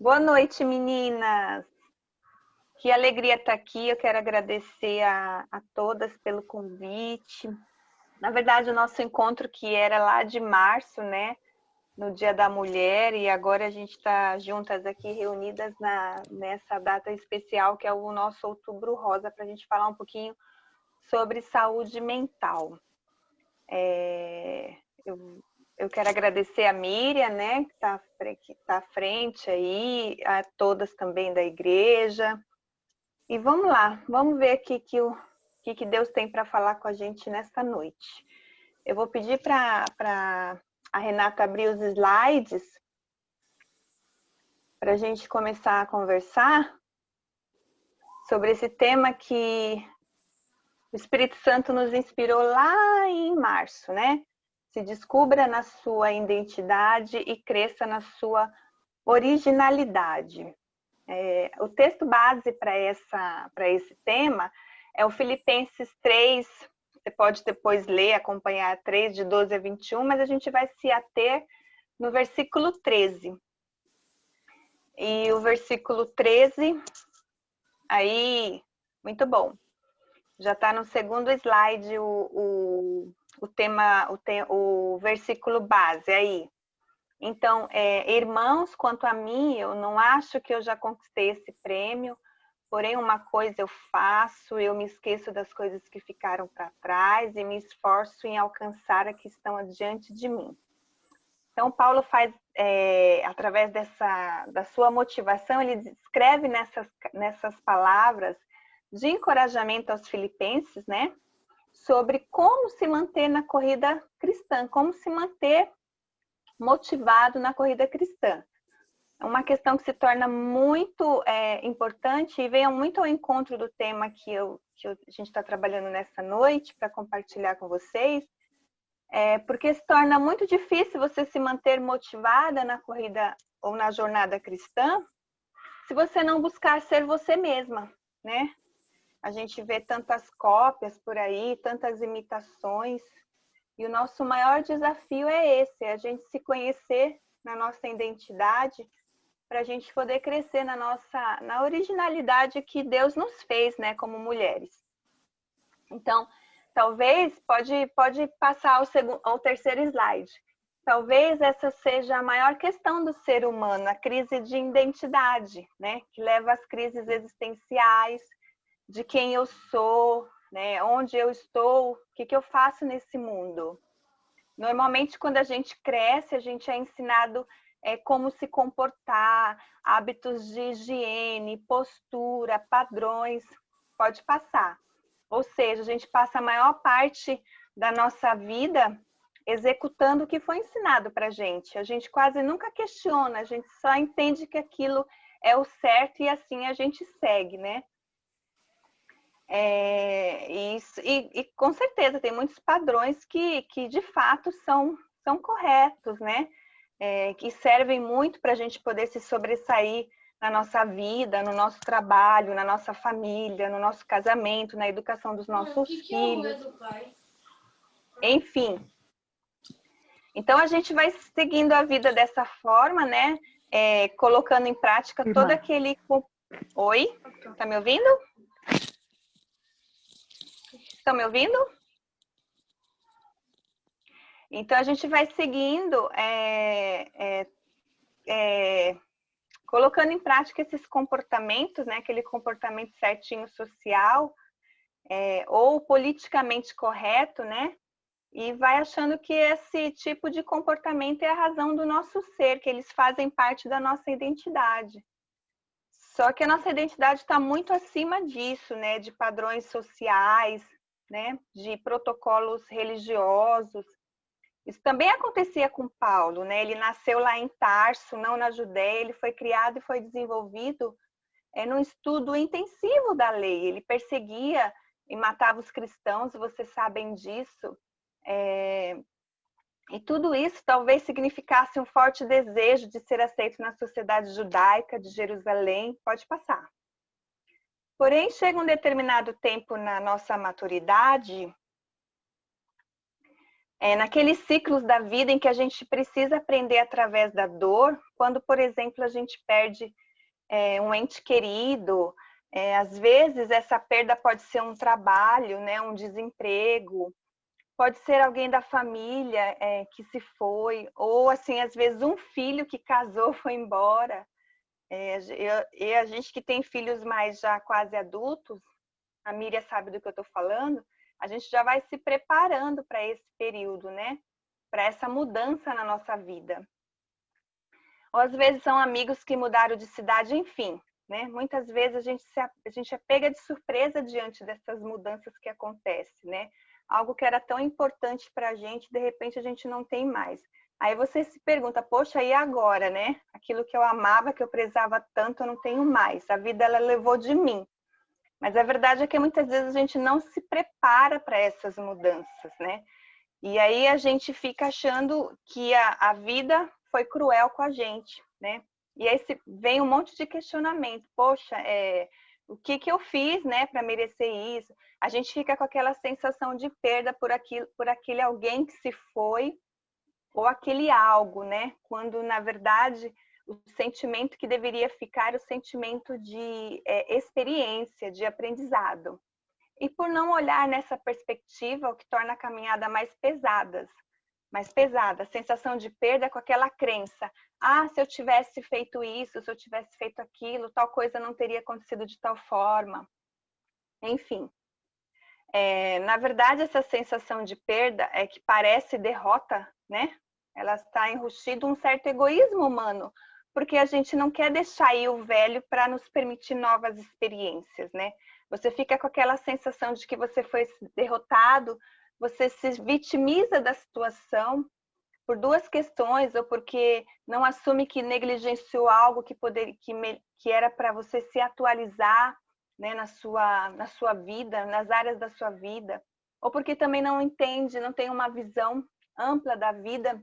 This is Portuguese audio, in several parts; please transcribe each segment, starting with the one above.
Boa noite, meninas. Que alegria estar aqui. Eu quero agradecer a todas pelo convite. Na verdade, o nosso encontro que era lá de março, né? No Dia da Mulher, e agora a gente está juntas aqui, reunidas nessa data especial, que é o nosso Outubro Rosa, para a gente falar um pouquinho sobre saúde mental. Eu quero agradecer a Miriam, né, que está à frente aí, a todas também da igreja. E vamos lá, vamos ver aqui que Deus tem para falar com a gente nesta noite. Eu vou pedir para a Renata abrir os slides para a gente começar a conversar sobre esse tema que o Espírito Santo nos inspirou lá em março, né? Se descubra na sua identidade e cresça na sua originalidade. O texto base para esse tema é o Filipenses 3, você pode depois ler, acompanhar 3, de 12 a 21, mas a gente vai se ater no versículo 13. E o versículo 13, aí, muito bom. Já está no segundo slide o versículo base aí. Então, irmãos, quanto a mim, eu não acho que eu já conquistei esse prêmio, porém uma coisa eu faço, eu me esqueço das coisas que ficaram para trás e me esforço em alcançar a que estão adiante de mim. Então, Paulo faz, através da sua motivação, ele escreve nessas palavras de encorajamento aos filipenses, né? Sobre como se manter na corrida cristã, como se manter motivado na corrida cristã. É uma questão que se torna muito importante e vem muito ao encontro do tema que a gente está trabalhando nessa noite para compartilhar com vocês, porque se torna muito difícil você se manter motivada na corrida ou na jornada cristã se você não buscar ser você mesma, né? A gente vê tantas cópias por aí, tantas imitações, e o nosso maior desafio é esse, é a gente se conhecer na nossa identidade, para a gente poder crescer na originalidade que Deus nos fez, né, como mulheres. Então, talvez, pode passar ao terceiro slide. Talvez essa seja a maior questão do ser humano, a crise de identidade, né, que leva às crises existenciais, de quem eu sou, né, onde eu estou, o que eu faço nesse mundo. Normalmente, quando a gente cresce, a gente é ensinado como se comportar, hábitos de higiene, postura, padrões. Pode passar. Ou seja, a gente passa a maior parte da nossa vida executando o que foi ensinado para a gente. A gente quase nunca questiona, a gente só entende que aquilo é o certo e assim a gente segue, né? E com certeza tem muitos padrões que de fato são corretos, né? Que servem muito para a gente poder se sobressair na nossa vida, no nosso trabalho, na nossa família, no nosso casamento, na educação dos nossos filhos. Enfim. Então a gente vai seguindo a vida dessa forma, né? Colocando em prática todo aquele... Oi? Tá me ouvindo? Estão me ouvindo? Então, a gente vai seguindo, colocando em prática esses comportamentos, né? Aquele comportamento certinho social, ou politicamente correto, né? E vai achando que esse tipo de comportamento é a razão do nosso ser, que eles fazem parte da nossa identidade. Só que a nossa identidade está muito acima disso, né? De padrões sociais, né? De protocolos religiosos. Isso também acontecia com Paulo, né? Ele nasceu lá em Tarso, não na Judéia, ele foi criado e foi desenvolvido num estudo intensivo da lei. Ele perseguia e matava os cristãos, vocês sabem disso. E tudo isso talvez significasse um forte desejo de ser aceito na sociedade judaica de Jerusalém. Pode passar. Porém, chega um determinado tempo na nossa maturidade naqueles ciclos da vida em que a gente precisa aprender através da dor, quando, por exemplo, a gente perde um ente querido, às vezes essa perda pode ser um trabalho, né, um desemprego, pode ser alguém da família que se foi, ou assim, às vezes um filho que casou foi embora. E a gente que tem filhos mais já quase adultos, a Miriam sabe do que eu estou falando, a gente já vai se preparando para esse período, né? Para essa mudança na nossa vida. Ou às vezes são amigos que mudaram de cidade, enfim, né? Muitas vezes a gente é pega de surpresa diante dessas mudanças que acontecem, né? Algo que era tão importante para a gente, de repente a gente não tem mais. Aí você se pergunta, poxa, e agora, né? Aquilo que eu amava, que eu prezava tanto, eu não tenho mais. A vida, ela levou de mim. Mas a verdade é que muitas vezes a gente não se prepara para essas mudanças, né? E aí a gente fica achando que a vida foi cruel com a gente, né? E aí vem um monte de questionamento. Poxa, o que eu fiz, né, para merecer isso? A gente fica com aquela sensação de perda por aquele alguém que se foi, ou aquele algo, né? Quando, na verdade, o sentimento que deveria ficar é o sentimento de experiência, de aprendizado. E por não olhar nessa perspectiva, o que torna a caminhada mais pesada, a sensação de perda com aquela crença. Ah, se eu tivesse feito isso, se eu tivesse feito aquilo, tal coisa não teria acontecido de tal forma. Enfim, na verdade, essa sensação de perda é que parece derrota, né? Ela está enrustido um certo egoísmo humano, porque a gente não quer deixar ir o velho para nos permitir novas experiências, né? Você fica com aquela sensação de que você foi derrotado, você se vitimiza da situação por duas questões, ou porque não assume que negligenciou algo que era para você se atualizar, né, na sua vida, nas áreas da sua vida, ou porque também não entende, não tem uma visão ampla da vida,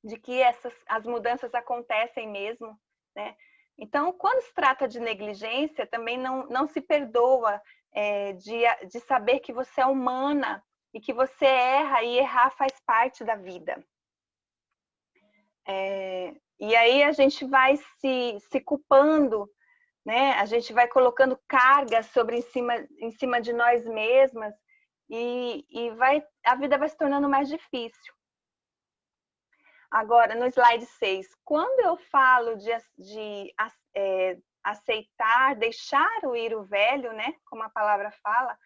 de que as mudanças acontecem mesmo, né? Então, quando se trata de negligência, também não se perdoa de saber que você é humana e que você erra, e errar faz parte da vida. E aí a gente vai se culpando, né? A gente vai colocando cargas em cima de nós mesmas, e a vida vai se tornando mais difícil. Agora, no slide 6, quando eu falo de aceitar, deixar ir o velho, né? Como a palavra fala,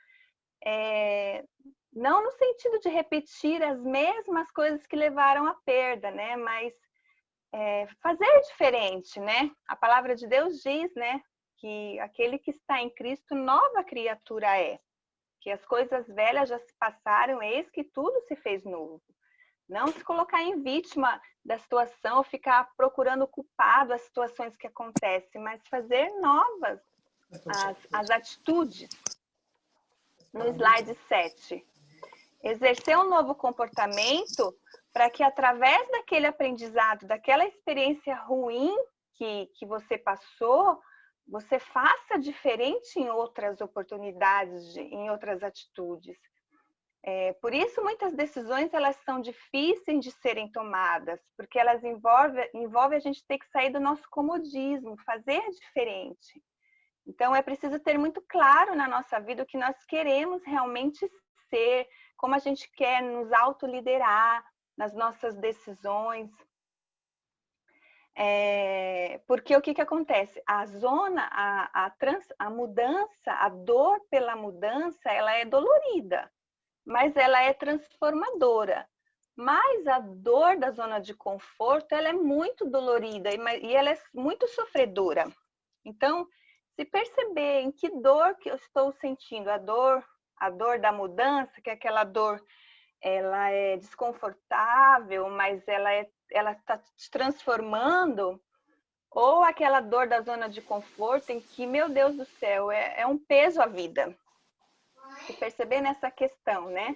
não no sentido de repetir as mesmas coisas que levaram à perda, né? Mas fazer diferente, né? A palavra de Deus diz, né? Que aquele que está em Cristo, nova criatura é. Que as coisas velhas já se passaram, eis que tudo se fez novo. Não se colocar em vítima da situação, ou ficar procurando culpado as situações que acontecem, mas fazer novas as atitudes. No slide 7. Exercer um novo comportamento para que, através daquele aprendizado, daquela experiência ruim que você passou, você faça diferente em outras oportunidades, em outras atitudes. Por isso, muitas decisões elas são difíceis de serem tomadas, porque elas envolvem a gente ter que sair do nosso comodismo, fazer diferente. Então, é preciso ter muito claro na nossa vida o que nós queremos realmente ser, como a gente quer nos autoliderar nas nossas decisões. Porque o que acontece? A mudança, a dor pela mudança, ela é dolorida, mas ela é transformadora. Mas a dor da zona de conforto, ela é muito dolorida e ela é muito sofredora. Então, se perceber em que dor que eu estou sentindo, a dor da mudança, que é aquela dor, ela é desconfortável, mas ela está te transformando, ou aquela dor da zona de conforto em que, meu Deus do céu, é um peso a vida. Se perceber nessa questão, né?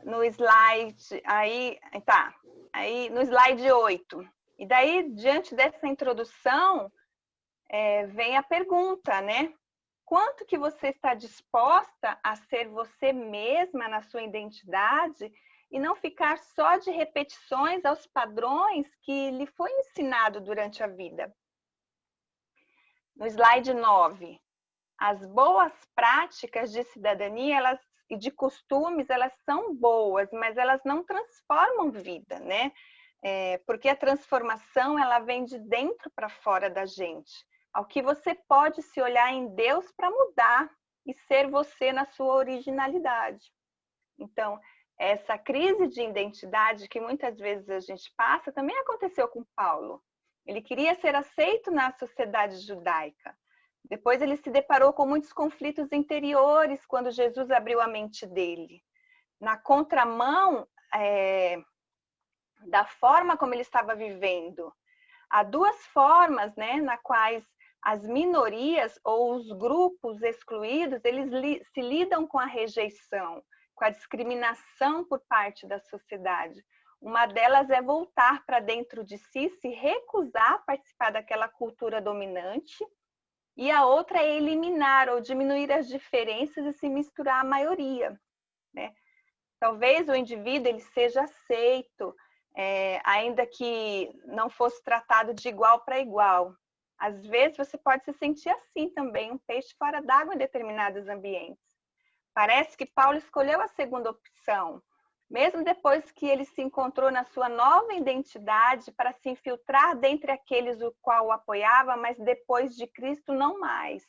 No slide, aí no slide 8. E daí, diante dessa introdução, vem a pergunta, né? Quanto que você está disposta a ser você mesma na sua identidade e não ficar só de repetições aos padrões que lhe foi ensinado durante a vida. No slide 9, as boas práticas de cidadania e de costumes, elas são boas, mas elas não transformam vida, né? Porque a transformação, ela vem de dentro para fora da gente. Ao que você pode se olhar em Deus para mudar e ser você na sua originalidade. Então, essa crise de identidade que muitas vezes a gente passa, também aconteceu com Paulo. Ele queria ser aceito na sociedade judaica. Depois ele se deparou com muitos conflitos interiores quando Jesus abriu a mente dele. Na contramão da forma como ele estava vivendo. Há duas formas, né, na quais as minorias ou os grupos excluídos, eles se lidam com a rejeição, com a discriminação por parte da sociedade. Uma delas é voltar para dentro de si, se recusar a participar daquela cultura dominante, e a outra é eliminar ou diminuir as diferenças e se misturar à maioria, né? Talvez o indivíduo ele seja aceito, ainda que não fosse tratado de igual para igual. Às vezes você pode se sentir assim também, um peixe fora d'água em determinados ambientes. Parece que Paulo escolheu a segunda opção, mesmo depois que ele se encontrou na sua nova identidade para se infiltrar dentre aqueles o qual o apoiava, mas depois de Cristo não mais.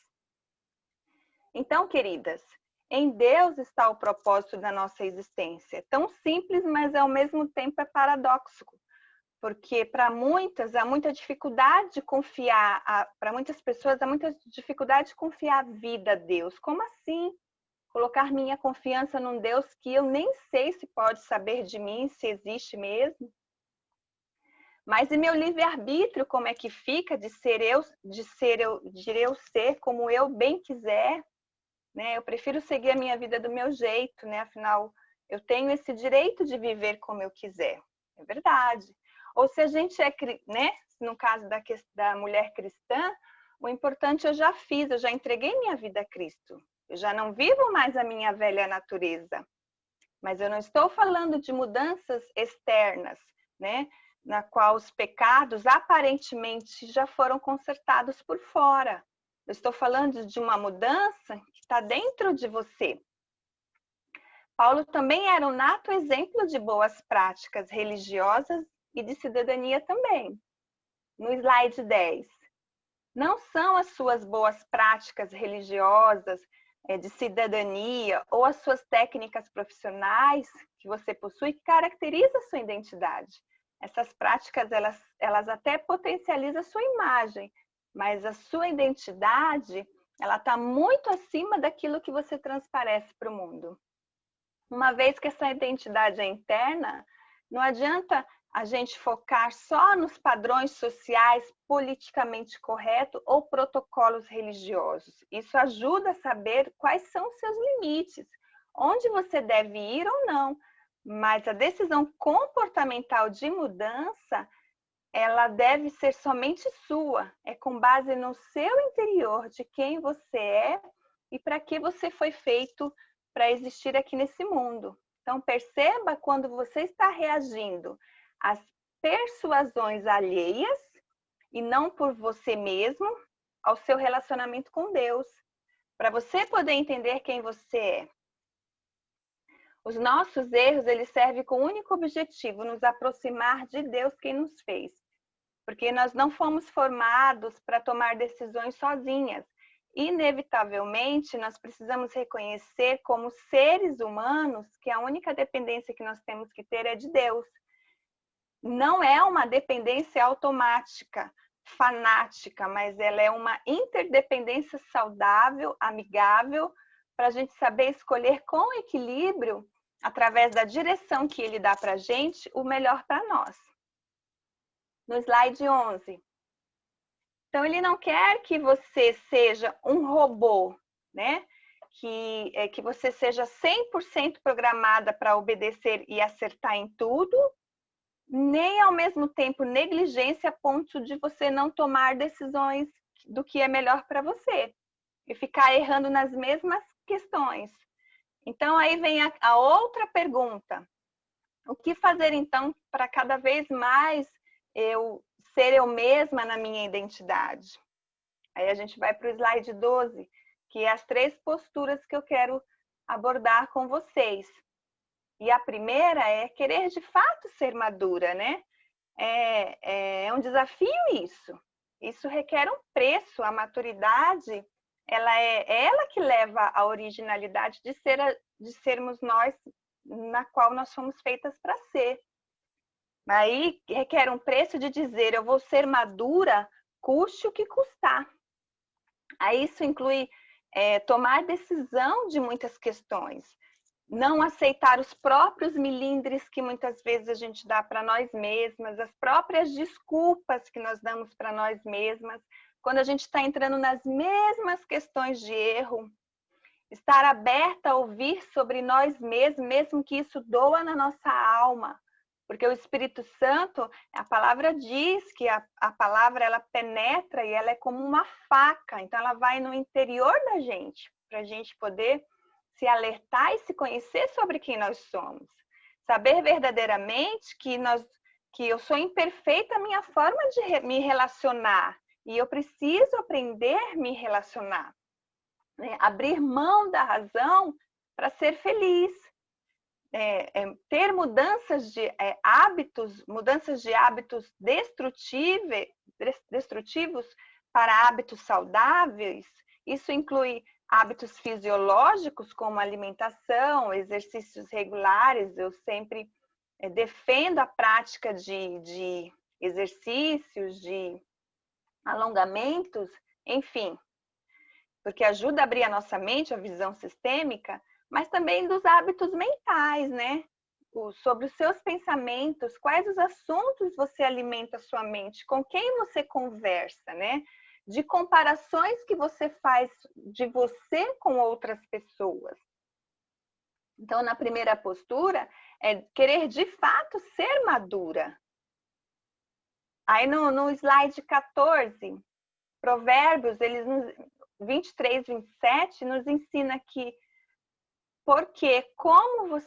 Então, queridas, em Deus está o propósito da nossa existência. É tão simples, mas ao mesmo tempo é paradoxo. Porque para muitas há muita dificuldade de confiar, para muitas pessoas há muita dificuldade de confiar a vida a Deus. Como assim? Colocar minha confiança num Deus que eu nem sei se pode saber de mim, se existe mesmo? Mas e meu livre-arbítrio, como é que fica de eu ser como eu bem quiser? Né? Eu prefiro seguir a minha vida do meu jeito, né? Afinal, eu tenho esse direito de viver como eu quiser. É verdade. Ou se a gente né? No caso da mulher cristã, o importante eu já fiz, eu já entreguei minha vida a Cristo. Eu já não vivo mais a minha velha natureza. Mas eu não estou falando de mudanças externas, né? Na qual os pecados aparentemente já foram consertados por fora. Eu estou falando de uma mudança que está dentro de você. Paulo também era um nato exemplo de boas práticas religiosas e de cidadania também. No slide 10. Não são as suas boas práticas religiosas, de cidadania, ou as suas técnicas profissionais que você possui que caracteriza a sua identidade. Essas práticas, elas até potencializam a sua imagem, mas a sua identidade, ela está muito acima daquilo que você transparece para o mundo. Uma vez que essa identidade é interna, não adianta a gente focar só nos padrões sociais politicamente corretos ou protocolos religiosos. Isso ajuda a saber quais são os seus limites, onde você deve ir ou não. Mas a decisão comportamental de mudança, ela deve ser somente sua. É com base no seu interior, de quem você é e para que você foi feito para existir aqui nesse mundo. Então, perceba quando você está reagindo às persuasões alheias e não por você mesmo, ao seu relacionamento com Deus, para você poder entender quem você é. Os nossos erros, eles servem com o único objetivo, nos aproximar de Deus quem nos fez. Porque nós não fomos formados para tomar decisões sozinhas. Inevitavelmente, nós precisamos reconhecer como seres humanos que a única dependência que nós temos que ter é de Deus. Não é uma dependência automática, fanática, mas ela é uma interdependência saudável, amigável, para a gente saber escolher com equilíbrio, através da direção que ele dá para a gente, o melhor para nós. No slide 11. Então, ele não quer que você seja um robô, né? Que você seja 100% programada para obedecer e acertar em tudo, nem ao mesmo tempo negligência a ponto de você não tomar decisões do que é melhor para você e ficar errando nas mesmas questões. Então, aí vem a outra pergunta. O que fazer, então, para cada vez mais eu ser eu mesma na minha identidade? Aí a gente vai para o slide 12, que é as 3 posturas que eu quero abordar com vocês. E a primeira é querer de fato ser madura, né? É um desafio isso. Isso requer um preço. A maturidade, é ela que leva à originalidade de sermos nós, na qual nós fomos feitas para ser. Aí requer um preço de dizer, eu vou ser madura, custe o que custar. Aí isso inclui tomar decisão de muitas questões. Não aceitar os próprios milindres que muitas vezes a gente dá para nós mesmas, as próprias desculpas que nós damos para nós mesmas, quando a gente está entrando nas mesmas questões de erro. Estar aberta a ouvir sobre nós mesmos, mesmo que isso doa na nossa alma. Porque o Espírito Santo, a palavra diz que a palavra ela penetra e ela é como uma faca. Então ela vai no interior da gente, para a gente poder se alertar e se conhecer sobre quem nós somos. Saber verdadeiramente que eu sou imperfeita a minha forma de me relacionar. E eu preciso aprender a me relacionar. Né? Abrir mão da razão para ser feliz. Ter mudanças de hábitos destrutivos para hábitos saudáveis. Isso inclui hábitos fisiológicos, como alimentação, exercícios regulares. Eu sempre defendo a prática de exercícios, de alongamentos, enfim, porque ajuda a abrir a nossa mente, a visão sistêmica, mas também dos hábitos mentais, né? Sobre os seus pensamentos, quais os assuntos você alimenta a sua mente, com quem você conversa, né? De comparações que você faz de você com outras pessoas. Então, na primeira postura, é querer de fato ser madura. Aí no slide 14, Provérbios, 23, 27, nos ensina que porque como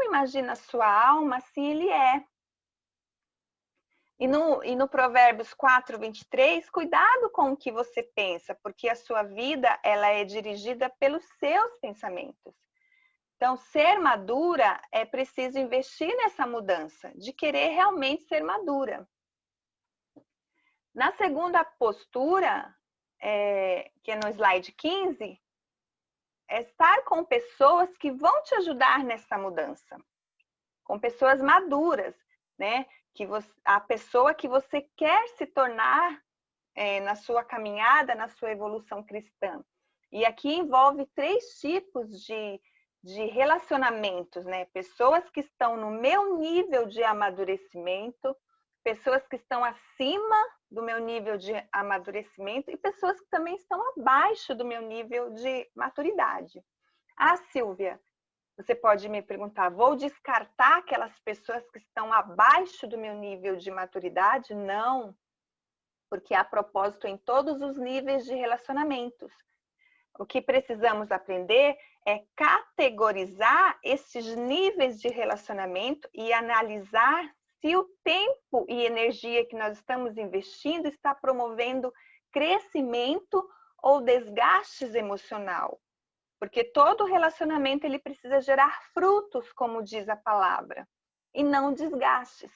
imagina a sua alma, assim ele é. E no Provérbios 4, 23, cuidado com o que você pensa, porque a sua vida ela é dirigida pelos seus pensamentos. Então, ser madura é preciso investir nessa mudança, de querer realmente ser madura. Na segunda postura, que é no slide 15, é estar com pessoas que vão te ajudar nessa mudança. Com pessoas maduras, né? A pessoa que você quer se tornar na sua caminhada, na sua evolução cristã. E aqui envolve 3 tipos de relacionamentos, né? Pessoas que estão no meu nível de amadurecimento, pessoas que estão acima do meu nível de amadurecimento e pessoas que também estão abaixo do meu nível de maturidade. Ah, Silvia, você pode me perguntar, vou descartar aquelas pessoas que estão abaixo do meu nível de maturidade? Não, porque há propósito em todos os níveis de relacionamentos. O que precisamos aprender é categorizar esses níveis de relacionamento e analisar se o tempo e energia que nós estamos investindo está promovendo crescimento ou desgastes emocional. Porque todo relacionamento ele precisa gerar frutos, como diz a palavra, e não desgastes.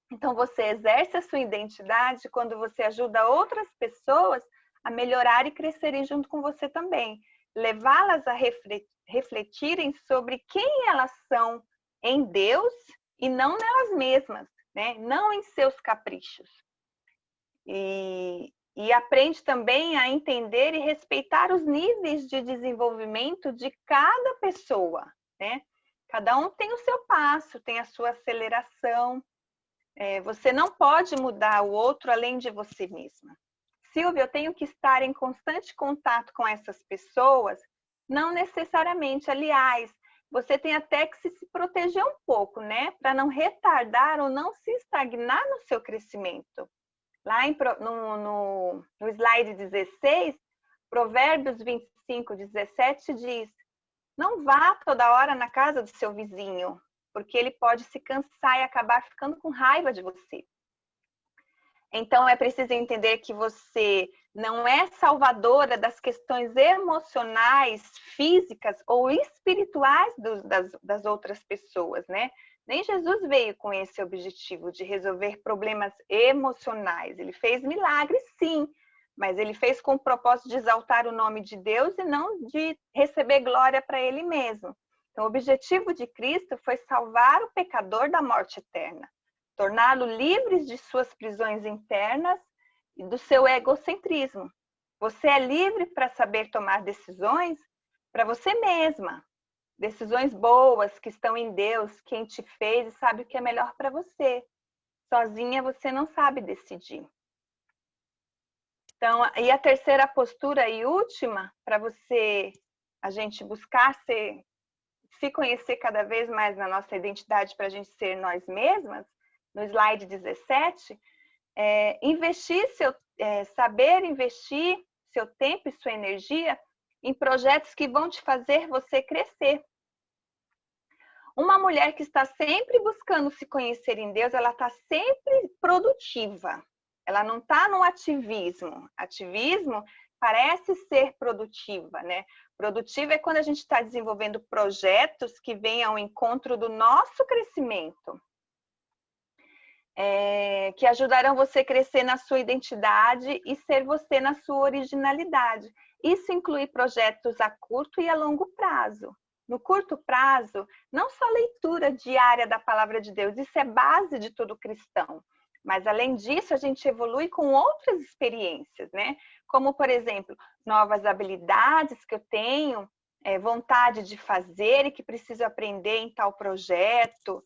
Então você exerce a sua identidade quando você ajuda outras pessoas a melhorar e crescerem junto com você também. Levá-las a refletirem sobre quem elas são em Deus e não nelas mesmas, né? Não em seus caprichos. E aprende também a entender e respeitar os níveis de desenvolvimento de cada pessoa, né? Cada um tem o seu passo, tem a sua aceleração. Você não pode mudar o outro além de você mesma. Silvia, eu tenho que estar em constante contato com essas pessoas? Não necessariamente. Aliás, você tem até que se proteger um pouco, né? Para não retardar ou não se estagnar no seu crescimento. Lá no slide 16, Provérbios 25, 17 diz: não vá toda hora na casa do seu vizinho, porque ele pode se cansar e acabar ficando com raiva de você. Então, é preciso entender que você não é salvadora das questões emocionais, físicas ou espirituais das outras pessoas, né? Nem Jesus veio com esse objetivo de resolver problemas emocionais. Ele fez milagres, sim, mas ele fez com o propósito de exaltar o nome de Deus e não de receber glória para ele mesmo. Então, o objetivo de Cristo foi salvar o pecador da morte eterna, torná-lo livre de suas prisões internas e do seu egocentrismo. Você é livre para saber tomar decisões para você mesma. Decisões boas que estão em Deus, quem te fez e sabe o que é melhor para você. Sozinha você não sabe decidir. Então, e a terceira postura e última, para a gente buscar se conhecer cada vez mais na nossa identidade para a gente ser nós mesmas, no slide 17, saber investir seu tempo e sua energia em projetos que vão te fazer você crescer. Uma mulher que está sempre buscando se conhecer em Deus, ela está sempre produtiva. Ela não está no ativismo. Ativismo parece ser produtiva, né? Produtiva é quando a gente está desenvolvendo projetos que venham ao encontro do nosso crescimento. Que ajudarão você a crescer na sua identidade e ser você na sua originalidade. Isso inclui projetos a curto e a longo prazo. No curto prazo, não só leitura diária da palavra de Deus, isso é base de todo cristão. Mas, além disso, a gente evolui com outras experiências, né? Como, por exemplo, novas habilidades que eu tenho, vontade de fazer e que preciso aprender em tal projeto,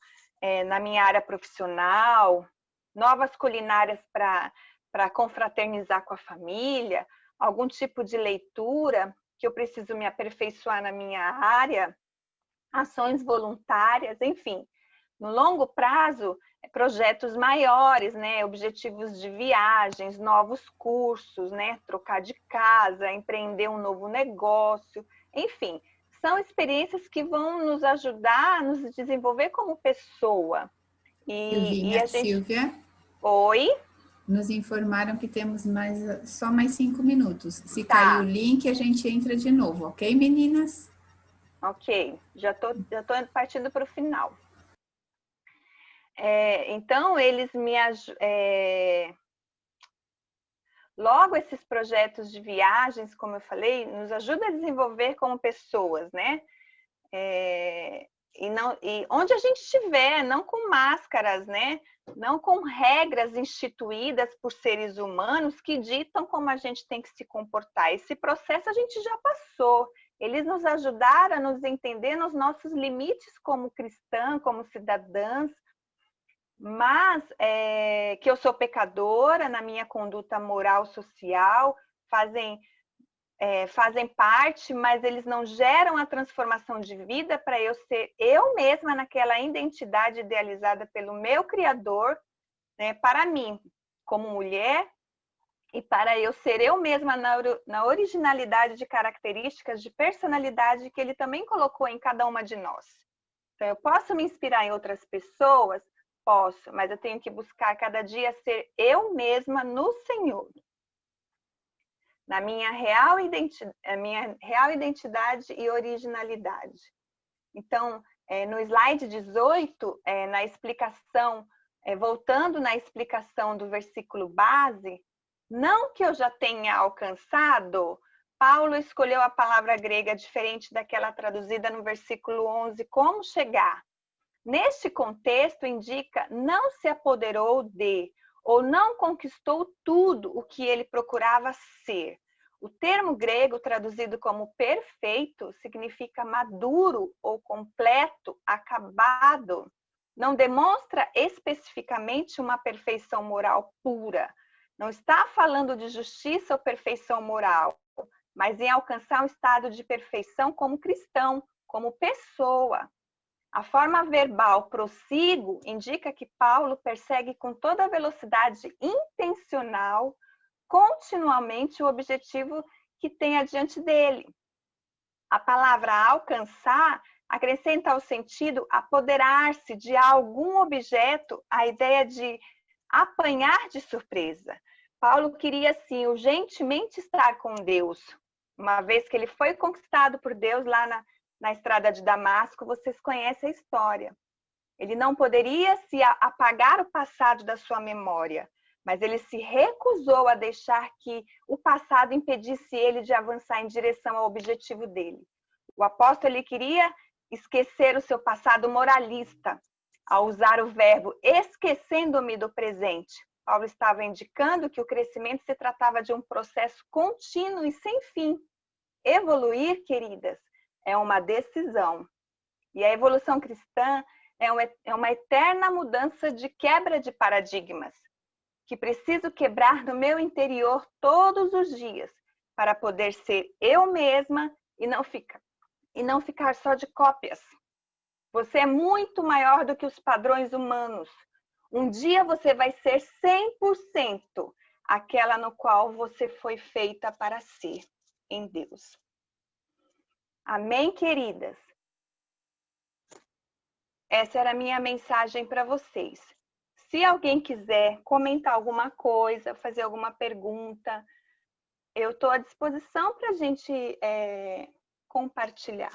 na minha área profissional, novas culinárias para confraternizar com a família, algum tipo de leitura que eu preciso me aperfeiçoar na minha área, ações voluntárias, enfim. No longo prazo, projetos maiores, né? Objetivos de viagens, novos cursos, né? Trocar de casa, empreender um novo negócio, enfim. São experiências que vão nos ajudar a nos desenvolver como pessoa. Silvia? Oi? Nos informaram que temos só mais 5 minutos. Se Tá. cair o link, a gente entra de novo, ok, meninas? Ok, já tô partindo para o final. Então, eles me ajudam. Logo, esses projetos de viagens, como eu falei, nos ajudam a desenvolver como pessoas, né? E onde a gente estiver, não com máscaras, né? Não com regras instituídas por seres humanos que ditam como a gente tem que se comportar. Esse processo a gente já passou. Eles nos ajudaram a nos entender nos nossos limites como cristã, como cidadãs, mas que eu sou pecadora na minha conduta moral, social, fazem parte, mas eles não geram a transformação de vida para eu ser eu mesma naquela identidade idealizada pelo meu Criador, né, para mim, como mulher, e para eu ser eu mesma na originalidade de características de personalidade que ele também colocou em cada uma de nós. Então, eu posso me inspirar em outras pessoas? Posso, mas eu tenho que buscar cada dia ser eu mesma no Senhor. Na minha real identidade e originalidade. Então, no slide 18, na explicação, voltando na explicação do versículo base, não que eu já tenha alcançado, Paulo escolheu a palavra grega diferente daquela traduzida no versículo 11, como chegar. Neste contexto, indica não se apoderou de, ou não conquistou tudo o que ele procurava ser. O termo grego traduzido como perfeito significa maduro ou completo, acabado. Não demonstra especificamente uma perfeição moral pura. Não está falando de justiça ou perfeição moral, mas em alcançar um estado de perfeição como cristão, como pessoa. A forma verbal prossigo indica que Paulo persegue com toda a velocidade intencional, continuamente, o objetivo que tem adiante dele. A palavra alcançar acrescenta ao sentido apoderar-se de algum objeto, a ideia de apanhar de surpresa. Paulo queria, sim, urgentemente estar com Deus. Uma vez que ele foi conquistado por Deus lá na estrada de Damasco, vocês conhecem a história. Ele não poderia se apagar o passado da sua memória, mas ele se recusou a deixar que o passado impedisse ele de avançar em direção ao objetivo dele. O apóstolo ele queria esquecer o seu passado moralista, ao usar o verbo esquecendo-me do presente. Paulo estava indicando que o crescimento se tratava de um processo contínuo e sem fim. Evoluir, queridas, é uma decisão. E a evolução cristã é uma eterna mudança de quebra de paradigmas, que preciso quebrar no meu interior todos os dias, para poder ser eu mesma e não ficar só de cópias. Você é muito maior do que os padrões humanos. Um dia você vai ser 100% aquela no qual você foi feita para ser em Deus. Amém, queridas? Essa era a minha mensagem para vocês. Se alguém quiser comentar alguma coisa, fazer alguma pergunta, eu estou à disposição para a gente compartilhar.